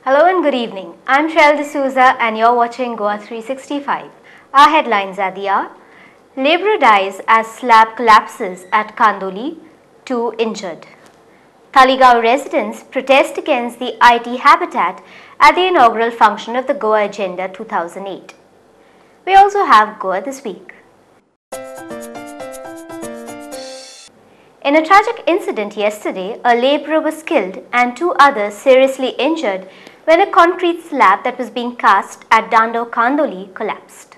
Hello and good evening. I'm Shell D'Souza and you're watching Goa 365. Our headlines are the hour. Labourer dies as slab collapses at Kandoli, 2 injured. Talegaon residents protest against the IT habitat at the inaugural function of the Goa Agenda 2008. We also have Goa this week. In a tragic incident yesterday, a labourer was killed and 2 others seriously injured when a concrete slab that was being cast at Dando Kandoli collapsed.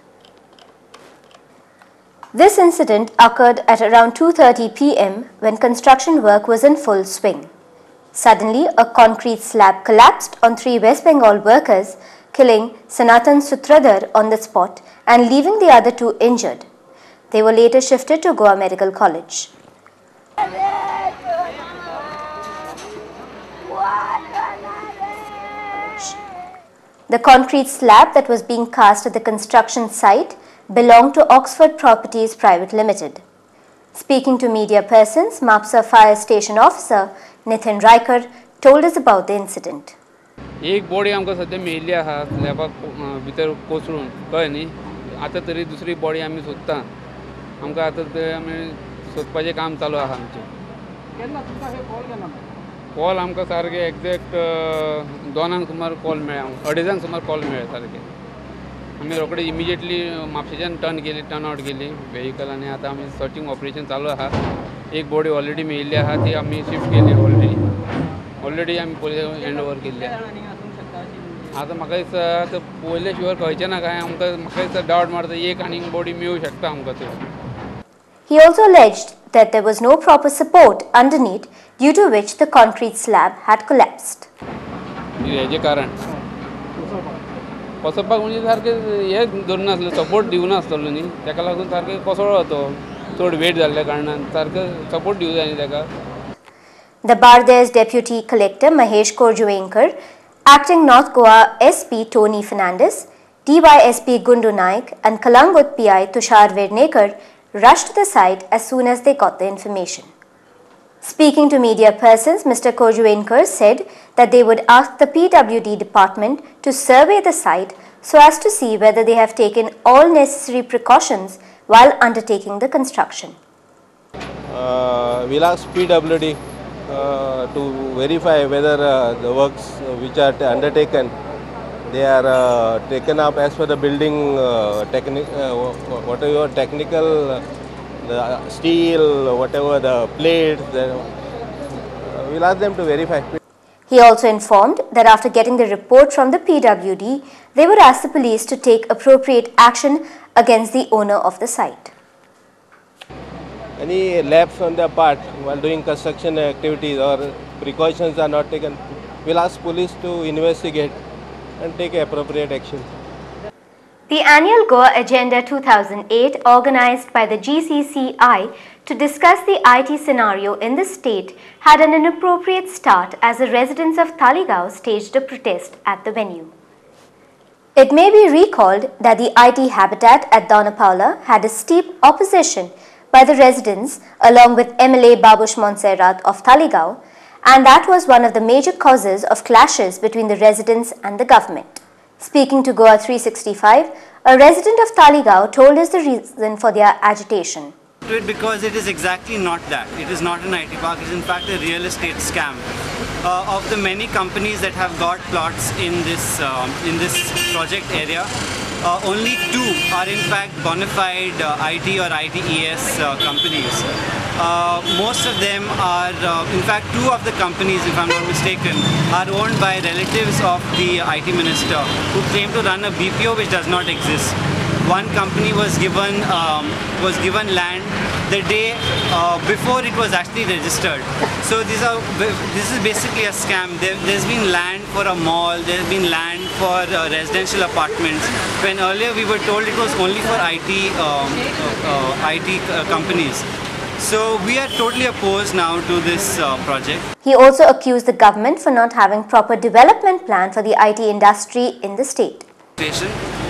This incident occurred at around 2:30 p.m. when construction work was in full swing. Suddenly, a concrete slab collapsed on 3 West Bengal workers, killing Sanatan Sutradhar on the spot and leaving the other 2 injured. They were later shifted to Goa Medical College. The concrete slab that was being cast at the construction site belonged to Oxford Properties Private Limited. Speaking to media persons, Mapsa Fire Station Officer Nitin Raikar told us about the incident. एक body आमकां सद्या मेळिल्ली आहा स्लॅबाक भितर कोसळून कळ्ळें न्ही आतां तरी दुसरी बॉडी आमी सोदता आमकां आतां तरी आमी सोदपाचें काम चालू आहा आमचें केन्ना तुमकां हे कॉल केला कॉल आमकां सारकें एक्झॅक्ट 2 सुमार कॉल मेळ्ळा 2:30 सुमार कॉल मेळ्ळा सारकें आमी रोखडे इमिजिएटली म्हापशेच्यान टर्न आउट केली व्हेहिकल आनी आतां आमी सर्चिंग ऑपरेशन चालू आहा एक बॉडी ऑलरेडी मेळिल्ली आहा ती आमी शिफ्ट केली ऑलरेडी आमी पुलीस हँड ओवर केल्ली आतां म्हाका दिसता आतां पयले शुअर खंयचें ना काय आमकां म्हाका दिसता डावट मारता एक आनीक बॉडी मेळूं शकता आमकां थंय. He also alleged that there was no proper support underneath, due to which the concrete slab had collapsed. हेजें कारण कोसोवपाक म्हणजे सारकें हे धरून नासलें सपोर्ट दिवनासलो न्ही ताका लागून सारकें कोसळ्ळो तो चड वेट जाल्ल्या कारणान सारकें सपोर्ट दिवं जाय न्ही ताका. The Bardez Deputy Collector Mahesh Korjuenkar, Acting North Goa SP Tony Fernandez, DYSP Gundu Naik and Kalangut PI Tushar Vednekar rushed to the site as soon as they got the information. Speaking to media persons, Mr. Korjuenkar said that they would ask the PWD department to survey the site so as to see whether they have taken all necessary precautions while undertaking the construction. We'll ask PWD to verify whether the works which are undertaken, they are taken up as per the building whatever technical, the steel, whatever the plates, we'll ask them to verify. He also informed that after getting the report from the PWD, they would ask the police to take appropriate action against the owner of the site. Any lapse on their part while doing construction activities or precautions are not taken, we'll ask police to investigate and take appropriate action. The annual Goa Agenda 2008, organized by the GCCI to discuss the IT scenario in the state, had an inappropriate start as the residents of Talegaon staged a protest at the venue. It may be recalled that the IT habitat at Donapaula had a steep opposition by the residents along with MLA Babush Montserrat of Talegaon, and that was one of the major causes of clashes between the residents and the government. Speaking to Goa 365, a resident of Talegaon told us the reason for their agitation. Because it is exactly not that. It is not an IT park, it is in fact a real estate scam. Of the many companies that have got plots in this project area, only 2 are in fact bona fide IT or ITES companies. Most of them are, in fact 2 of the companies, if I'm not mistaken, are owned by relatives of the IT minister who claim to run a BPO which does not exist. One company was given land the day before it was actually registered. So this is basically a scam. There's been land for a mall, there's been land for residential apartments, when earlier we were told it was only for IT companies. So we are totally opposed now to this project. He also accused the government for not having proper development plan for the IT industry in the state.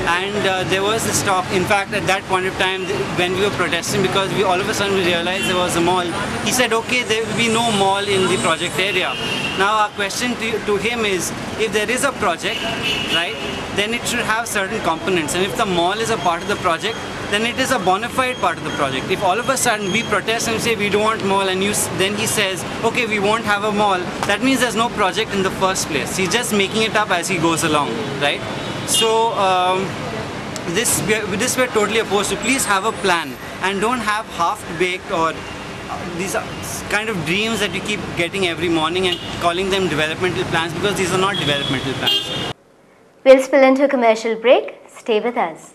and there was this talk. In fact, at that point of time, when we were protesting, because we all of a sudden we realized there was a mall, he said, okay, there will be no mall in the project area. Now our question to him is, if there is a project, right, then it should have certain components, and if the mall is a part of the project, then it is a bona fide part of the project. If all of a sudden we protest and say we don't want mall, and then he says, okay, we won't have a mall, that means there's no project in the first place. He's just making it up as he goes along, right? So this we're totally opposed to. Please have a plan and don't have half-baked or these are kind of dreams that you keep getting every morning and calling them developmental plans, because these are not developmental plans. We'll spill into a commercial break. Stay with us.